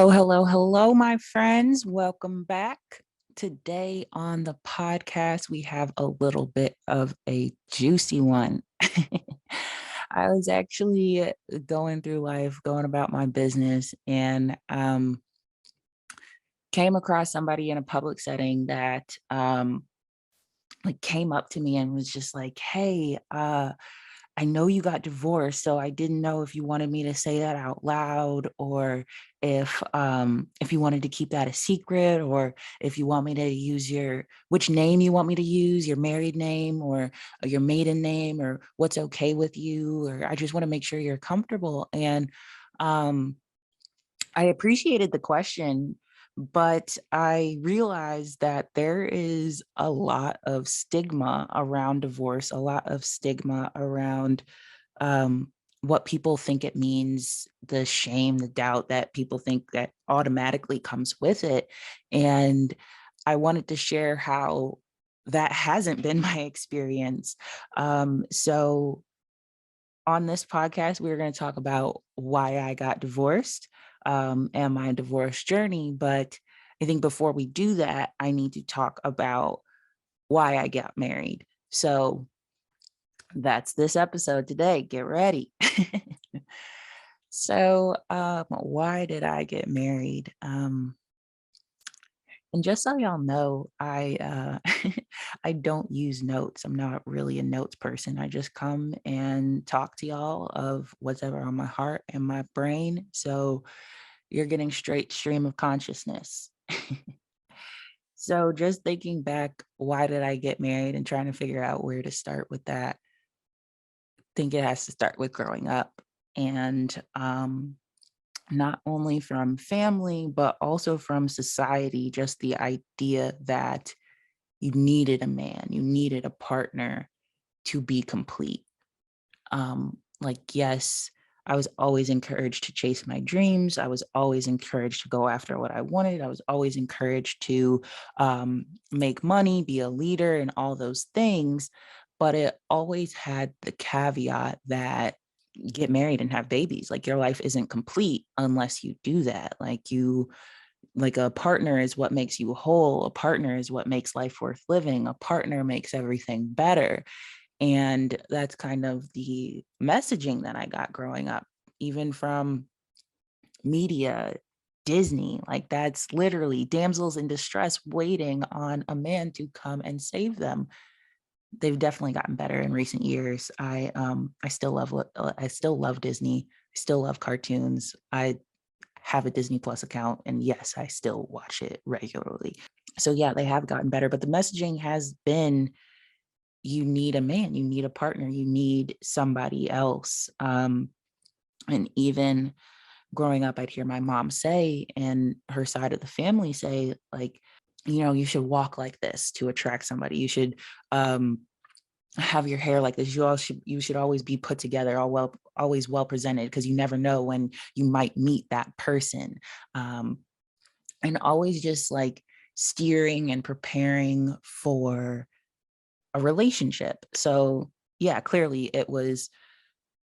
Hello, hello, hello, my friends. Welcome back. Today on the podcast, we have a little bit of a juicy one. I was actually going through life, going about my business, and came across somebody in a public setting that like came up to me and was just like, "Hey, I know you got divorced, so I didn't know if you wanted me to say that out loud or if you wanted to keep that a secret or if you want me to use your which name you want me to use, your married name or your maiden name or what's okay with you or I just want to make sure you're comfortable." And um I appreciated the question, but I realized that there is a lot of stigma around divorce, a lot of stigma around um, what people think it means, the shame, the doubt that people think that automatically comes with it. And I wanted to share how that hasn't been my experience. So on this podcast, we're going to talk about why I got divorced and my divorce journey. But I think before we do that, I need to talk about why I got married. So that's this episode today. Get ready. Why did I get married? And just so y'all know, I don't use notes. I'm not really a notes person. I just come and talk to y'all of whatever on my heart and my brain. So you're getting straight stream of consciousness. So just thinking back, why did I get married and trying to figure out where to start with that? I think it has to start with growing up and not only from family, but also from society, just the idea that you needed a man, you needed a partner to be complete. Yes, I was always encouraged to chase my dreams. I was always encouraged to go after what I wanted. I was always encouraged to make money, be a leader, and all those things. But it always had the caveat that get married and have babies. Like your life isn't complete unless you do that. Like a partner is what makes you whole. A partner is what makes life worth living. A partner makes everything better. And that's kind of the messaging that I got growing up, even from media, Disney. Like that's literally damsels in distress waiting on a man to come and save them. They've definitely gotten better in recent years. I still love Disney. I still love cartoons. I have a Disney Plus account and yes, I still watch it regularly. So yeah, they have gotten better, but the messaging has been you need a man, you need a partner, you need somebody else. And even growing up, I'd hear my mom say, and her side of the family say, like, you should walk like this to attract somebody. You should have your hair like this. You should always be put together, always well presented, because you never know when you might meet that person. And always just like steering and preparing for a relationship. So yeah, clearly it was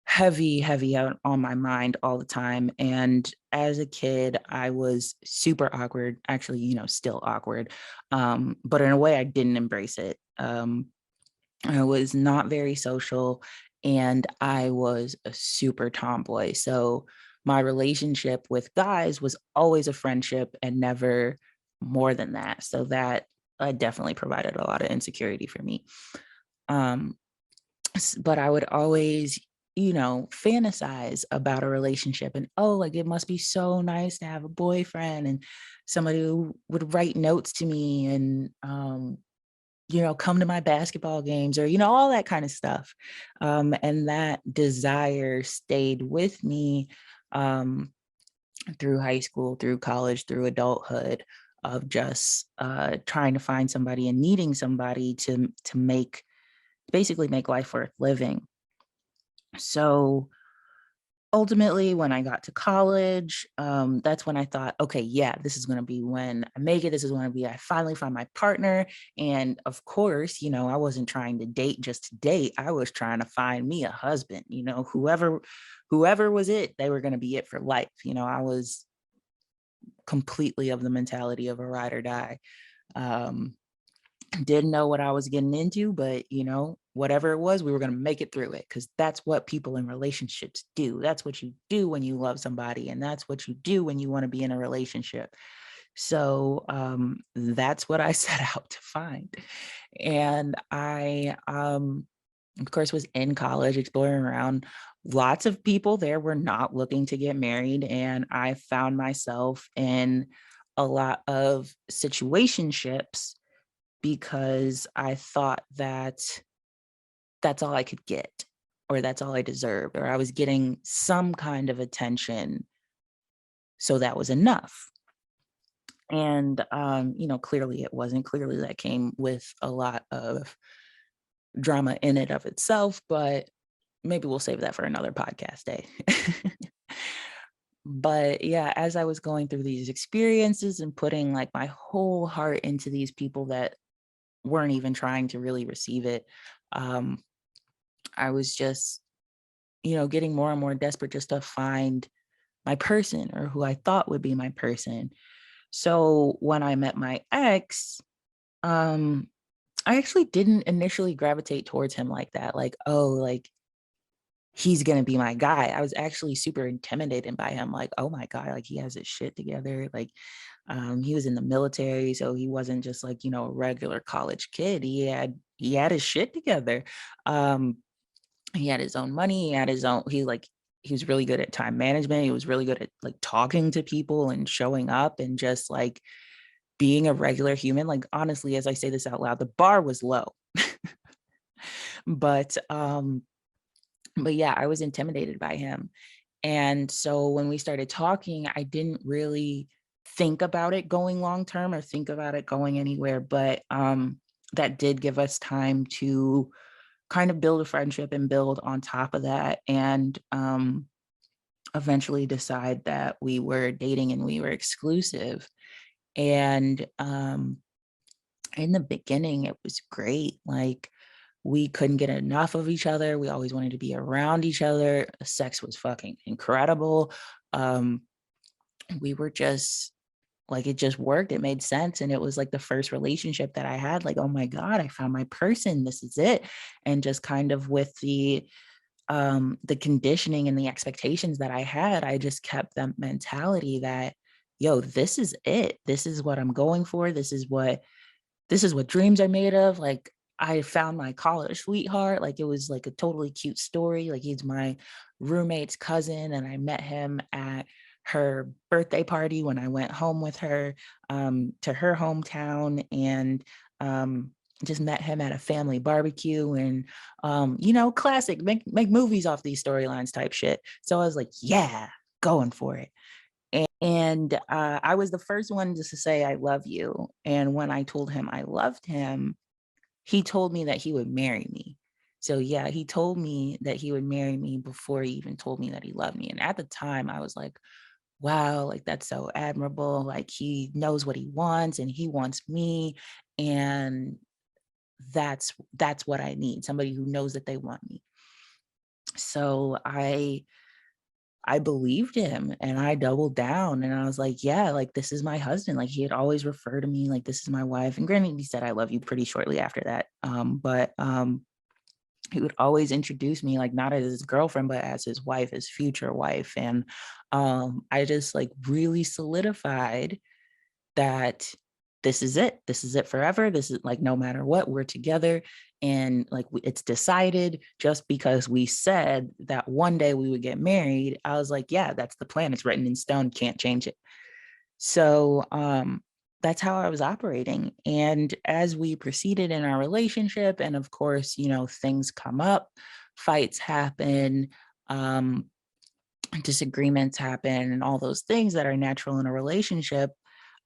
heavy, heavy out on my mind all the time. And as a kid, I was super awkward, actually, still awkward. But in a way I didn't embrace it. I was not very social and I was a super tomboy. So my relationship with guys was always a friendship and never more than that. So that definitely provided a lot of insecurity for me. Um, but I would always, fantasize about a relationship and oh, like it must be so nice to have a boyfriend and somebody who would write notes to me and come to my basketball games or all that kind of stuff. And that desire stayed with me um, through high school, through college, through adulthood, of just trying to find somebody and needing somebody to make basically make life worth living. So ultimately, when I got to college, that's when I thought, okay, yeah, this is going to be when I make it. This is going to be, I finally find my partner. And of course, I wasn't trying to date just to date. I was trying to find me a husband, whoever was it, they were going to be it for life. I was completely of the mentality of a ride or die. Um, didn't know what I was getting into, but whatever it was, we were going to make it through it because that's what people in relationships do. That's what you do when you love somebody, and that's what you do when you want to be in a relationship. So that's what I set out to find. And I, of course, was in college exploring around. Lots of people there were not looking to get married. And I found myself in a lot of situationships because I thought that that's all I could get, or that's all I deserved, or I was getting some kind of attention. So that was enough. And, clearly it wasn't. Clearly that came with a lot of drama in it of itself, but maybe we'll save that for another podcast day. But yeah, as I was going through these experiences and putting like my whole heart into these people that weren't even trying to really receive it, um, I was just, getting more and more desperate just to find my person or who I thought would be my person. So when I met my ex, um, I actually didn't initially gravitate towards him like that. Like, oh, like he's gonna be my guy. I was actually super intimidated by him. Like, oh my God, like he has his shit together. Like, he was in the military, so he wasn't just like, a regular college kid. He had his shit together. Um, he had his own money, he had his own, he was really good at time management. He was really good at like talking to people and showing up and just like being a regular human. Like honestly, as I say this out loud, the bar was low. But but yeah, I was intimidated by him. And so when we started talking, I didn't really think about it going long term or think about it going anywhere, but that did give us time to kind of build a friendship and build on top of that, and eventually decide that we were dating and we were exclusive. And in the beginning, it was great. Like, we couldn't get enough of each other. We always wanted to be around each other. Sex was fucking incredible. Um, we were just like, it just worked. It made sense. And it was like the first relationship that I had. Like, oh my God, I found my person. This is it. And just kind of with the conditioning and the expectations that I had, I just kept that mentality that, yo, this is it. This is what I'm going for. This is what dreams are made of. Like, I found my college sweetheart. Like, it was like a totally cute story. Like, he's my roommate's cousin, and I met him at her birthday party when I went home with her to her hometown, and um, just met him at a family barbecue, and classic make movies off these storylines type shit. So I was like, yeah, going for it. And I was the first one just to say, I love you. And when I told him I loved him, he told me that he would marry me. So yeah, he told me that he would marry me before he even told me that he loved me. And at the time, I was like, wow, like that's so admirable. Like, he knows what he wants and he wants me. And that's what I need. Somebody who knows that they want me. So I believed him and I doubled down and I was like, yeah, like this is my husband. Like, he had always referred to me like, this is my wife. And granted, he said I love you pretty shortly after that. But he would always introduce me like not as his girlfriend, but as his wife, his future wife. And I just like really solidified that this is it. This is it forever. This is like, no matter what, we're together. And like, it's decided. Just because we said that one day we would get married, I was like, yeah, that's the plan. It's written in stone. Can't change it. So that's how I was operating. And as we proceeded in our relationship, and of course, things come up, fights happen, um, disagreements happen, and all those things that are natural in a relationship,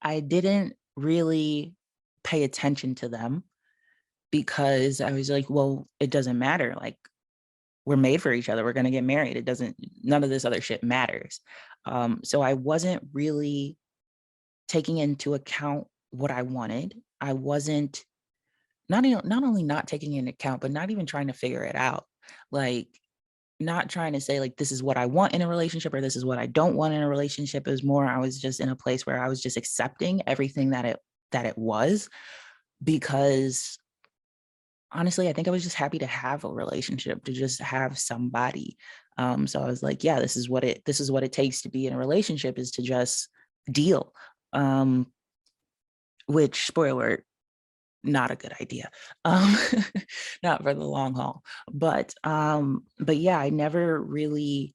I didn't really pay attention to them because I was like, well, it doesn't matter. Like, we're made for each other. We're going to get married. It doesn't, none of this other shit matters. So I wasn't really taking into account what I wanted. I wasn't not only not taking into account, but not even trying to figure it out. Like, not trying to say like this is what I want in a relationship or this is what I don't want in a relationship. It was more I was just in a place where I was just accepting everything that it was, because honestly, I think I was just happy to have a relationship, to just have somebody. So I was like, yeah, this is what it takes to be in a relationship, is to just deal. Um, which, spoiler alert, not a good idea. Um, not for the long haul. But yeah, I never really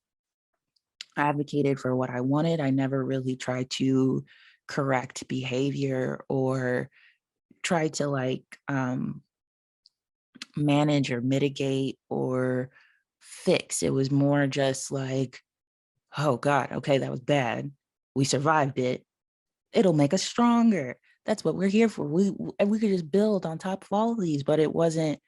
advocated for what I wanted. I never really tried to correct behavior or try to like manage or mitigate or fix. It was more just like, oh God, okay, that was bad. We survived it. It'll make us stronger. That's what we're here for. And we could just build on top of all of these, but it wasn't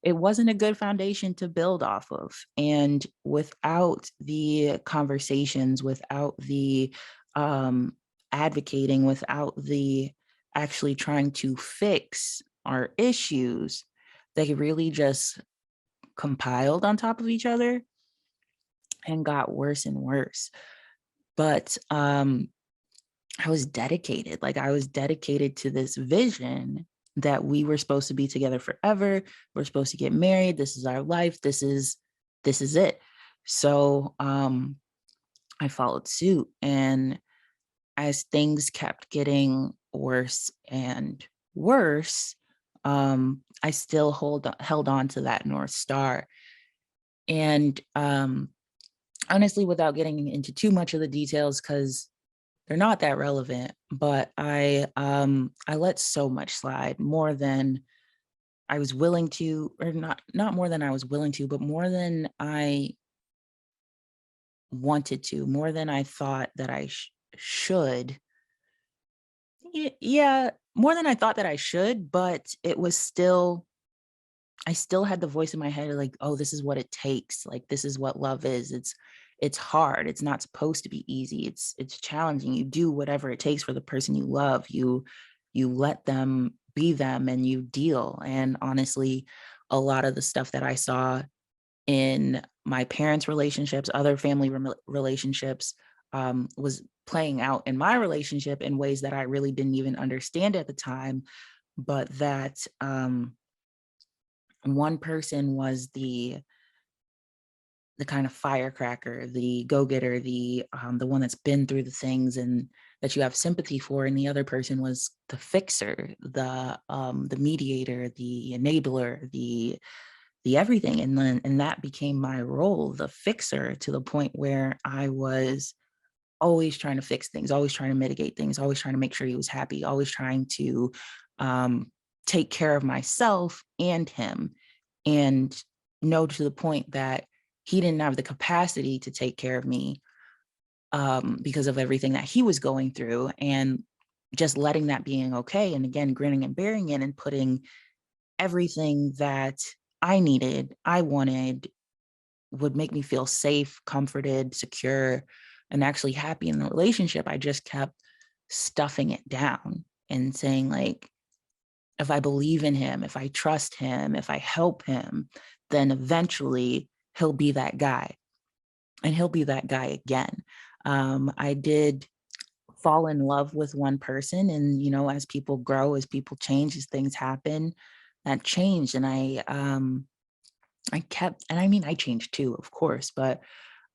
a good foundation to build off of. And without the conversations, without the um, advocating, without the actually trying to fix our issues, they really just compiled on top of each other and got worse and worse. But I was dedicated. Like I was dedicated to this vision that we were supposed to be together forever. We're supposed to get married. This is our life. This is it. So I followed suit. And as things kept getting worse and worse, I still held on to that North Star. And honestly, without getting into too much of the details, because they're not that relevant, but I let so much slide, more than I was willing to, or not more than I was willing to, but more than I wanted to, more than I thought that I should. Yeah, more than I thought that I should, but it was still, I still had the voice in my head like, oh, this is what it takes. Like this is what love is. It's hard. It's not supposed to be easy. It's challenging. You do whatever it takes for the person you love. You let them be them and you deal. And honestly, a lot of the stuff that I saw in my parents' relationships, other family relationships, was playing out in my relationship in ways that I really didn't even understand at the time, but that one person was the kind of firecracker, the go-getter, the one that's been through the things and that you have sympathy for, and the other person was the fixer, the mediator, the enabler, the everything. And that became my role, the fixer, to the point where I was always trying to fix things, always trying to mitigate things, always trying to make sure he was happy, always trying to um, take care of myself and him, and know to the point that he didn't have the capacity to take care of me because of everything that he was going through, and just letting that being okay. And again, grinning and bearing it and putting everything that I needed, I wanted, would make me feel safe, comforted, secure, and actually happy in the relationship. I just kept stuffing it down and saying, like, if I believe in him, if I trust him, if I help him, then eventually he'll be that guy, and he'll be that guy again. I did fall in love with one person, and as people grow, as people change, as things happen, that changed. And I kept, and I mean, I changed too, of course, but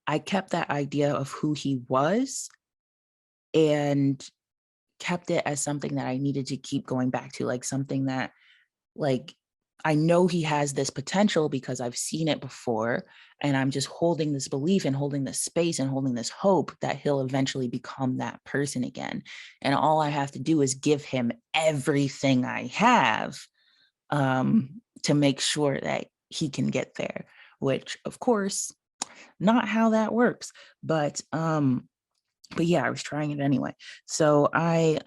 I kept that idea of who he was and kept it as something that I needed to keep going back to, like something that, like, I know he has this potential because I've seen it before. And I'm just holding this belief and holding this space and holding this hope that he'll eventually become that person again. And all I have to do is give him everything I have to make sure that he can get there, which, of course, not how that works. But yeah, I was trying it anyway. So I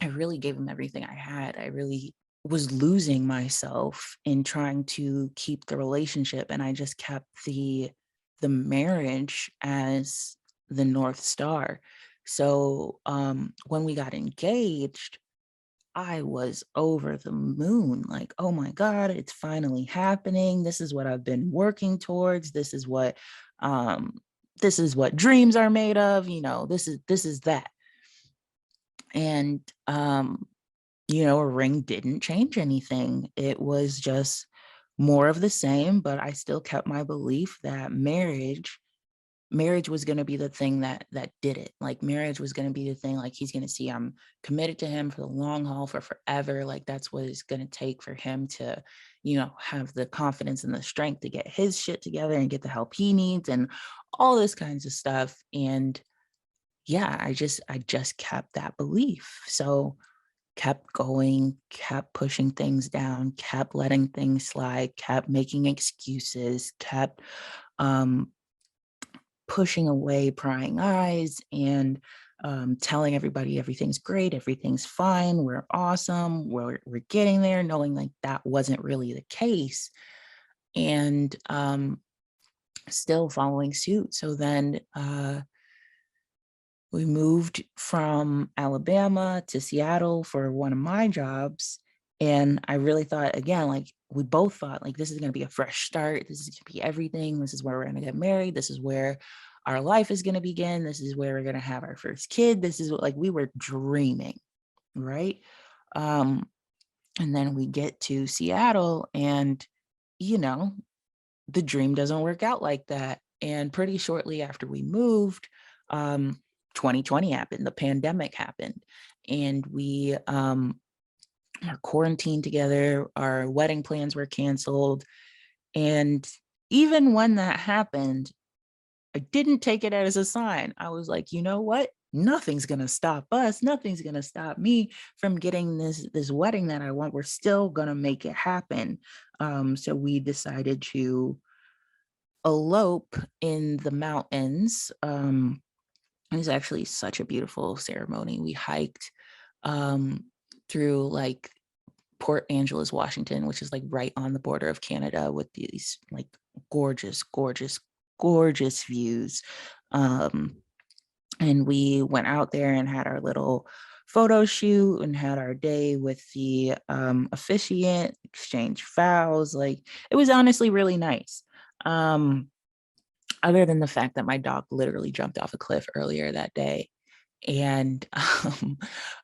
really gave him everything I had. I really was losing myself in trying to keep the relationship, and I just kept the marriage as the North Star. So when we got engaged, I was over the moon. Like, oh my God, it's finally happening. This is what I've been working towards. Um, this is what dreams are made of. This is that. And a ring didn't change anything. It was just more of the same, but I still kept my belief that marriage was going to be the thing that did it. Like, marriage was going to be the thing. Like, he's going to see I'm committed to him for the long haul, for forever. Like, that's what it's going to take for him to have the confidence and the strength to get his shit together and get the help he needs and all this kinds of stuff. And yeah, I just kept that belief. So kept going, kept pushing things down, kept letting things slide, kept making excuses, kept um pushing away prying eyes, and telling everybody everything's great, everything's fine, we're awesome, we're getting there, knowing like that wasn't really the case, and still following suit. So then we moved from Alabama to Seattle for one of my jobs. And I really thought, again, like we both thought, like, this is going to be a fresh start. This is going to be everything. This is where we're going to get married. This is where our life is going to begin. This is where we're going to have our first kid. This is what, like, we were dreaming, right? Um, and then we get to Seattle, and, you know, the dream doesn't work out like that. And pretty shortly after we moved, um, 2020 happened, the pandemic happened, and we are quarantined together. Our wedding plans were canceled. And even when that happened, I didn't take it as a sign. I was like, you know what? Nothing's gonna stop us. Nothing's gonna stop me from getting this wedding that I want. We're still gonna make it happen. So we decided to elope in the mountains. It was actually such a beautiful ceremony. We hiked um, through like Port Angeles, Washington, which is like right on the border of Canada, with these like gorgeous, gorgeous, gorgeous views. Um, and we went out there and had our little photo shoot and had our day with the officiant, exchange vows. Like, it was honestly really nice. Um, Other than the fact that my dog literally jumped off a cliff earlier that day. And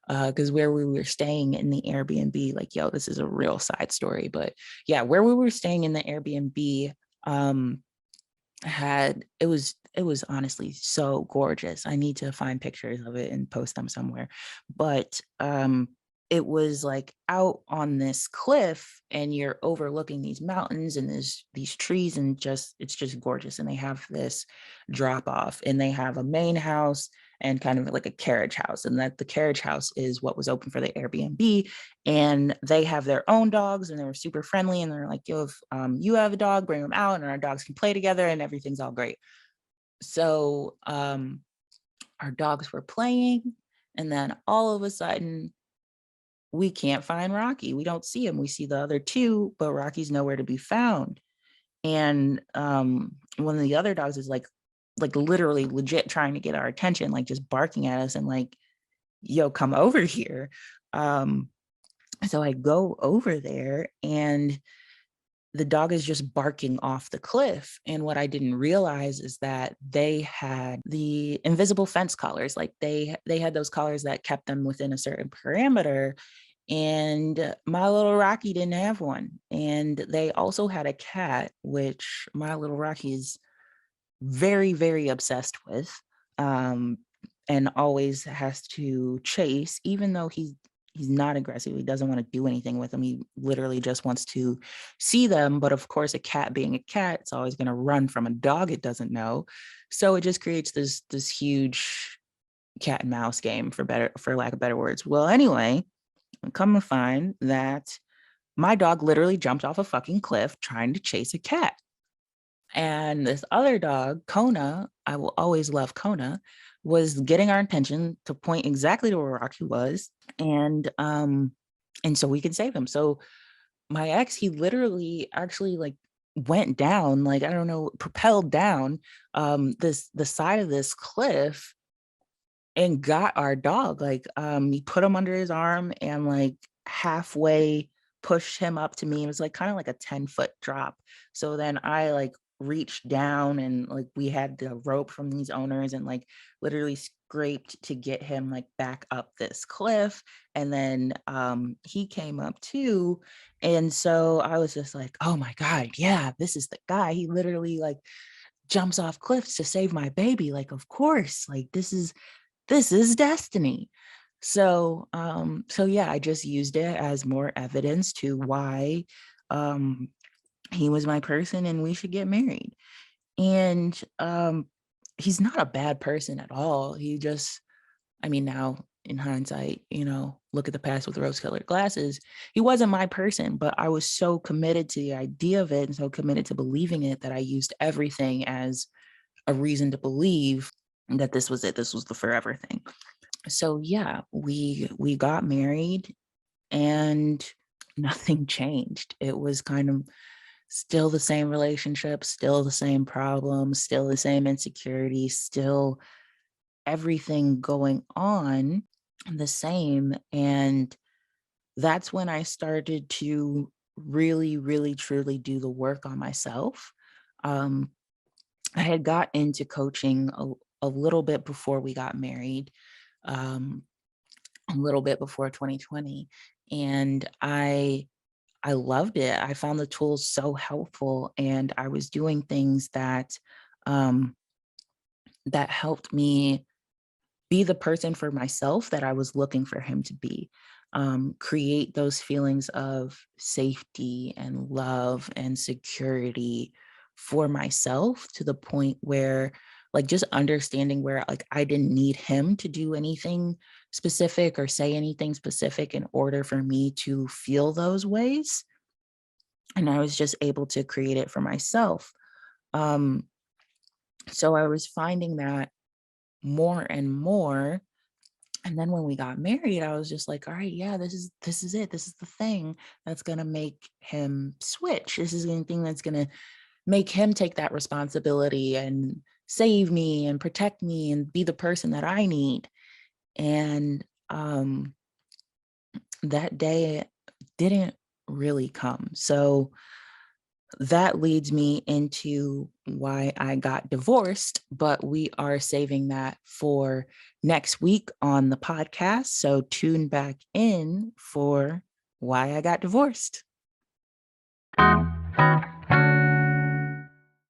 because where we were staying in the Airbnb, like, yo, this is a real side story, but yeah, where we were staying in the Airbnb, um, it was honestly so gorgeous. I need to find pictures of it and post them somewhere. But it was like out on this cliff, and you're overlooking these mountains and these trees, and just it's just gorgeous. And they have this drop off, and they have a main house and kind of like a carriage house, and that the carriage house is what was open for the Airbnb. And they have their own dogs, and they were super friendly, and they're like, yo, if you have a dog, bring them out and our dogs can play together and everything's all great. So our dogs were playing, and then all of a sudden we can't find Rocky. We don't see him. We see the other two, but Rocky's nowhere to be found. And one of the other dogs is like literally legit trying to get our attention, like just barking at us and like, yo, come over here. um so I go over there, and the dog is just barking off the cliff. And what I didn't realize is that they had the invisible fence collars. Like, they had those collars that kept them within a certain parameter. And my little Rocky didn't have one. And they also had a cat, which my little Rocky is very, very obsessed with, um, and always has to chase, even though he's not aggressive. He doesn't want to do anything with them. He literally just wants to see them. But of course, a cat being a cat, it's always going to run from a dog it doesn't know. So it just creates this huge cat and mouse game, for lack of better words. Well, anyway, come to find that my dog literally jumped off a fucking cliff trying to chase a cat. And this other dog, Kona, I will always love Kona, was getting our attention to point exactly to where Rocky was. And so we could save him. So my ex, he literally actually like went down, like, I don't know, propelled down the side of this cliff, and got our dog. Like, he put him under his arm and like halfway pushed him up to me. It was like kind of like a 10-foot drop. So then I like reached down and like we had the rope from these owners and like literally scraped to get him like back up this cliff. And then he came up too. And so I was just like, oh my God, yeah, this is the guy. He literally like jumps off cliffs to save my baby. Like, of course, like this is destiny. So yeah, I just used it as more evidence to why um he was my person and we should get married. And he's not a bad person at all. He just, I mean, now in hindsight, look at the past with rose-colored glasses. He wasn't my person, but I was so committed to the idea of it and so committed to believing it that I used everything as a reason to believe that this was it. This was the forever thing. So yeah, we got married and nothing changed. It was kind of still the same relationship, still the same problems, still the same insecurity, still everything going on the same. And that's when I started to really, really, truly do the work on myself. Um, I had got into coaching a little bit before we got married. Um, a little bit before 2020, and I loved it. I found the tools so helpful, and I was doing things um that helped me be the person for myself that I was looking for him to be. Create those feelings of safety and love and security for myself to the point where, like, just understanding where, like, I didn't need him to do anything specific or say anything specific in order for me to feel those ways. And I was just able to create it for myself. Um, so I was finding that more and more. And then when we got married, I was just like, all right, yeah, this is it. This is the thing that's gonna make him switch. This is the thing that's gonna make him take that responsibility and save me and protect me and be the person that I need. And that day didn't really come. So that leads me into why I got divorced, but we are saving that for next week on the podcast. So tune back in for why I got divorced.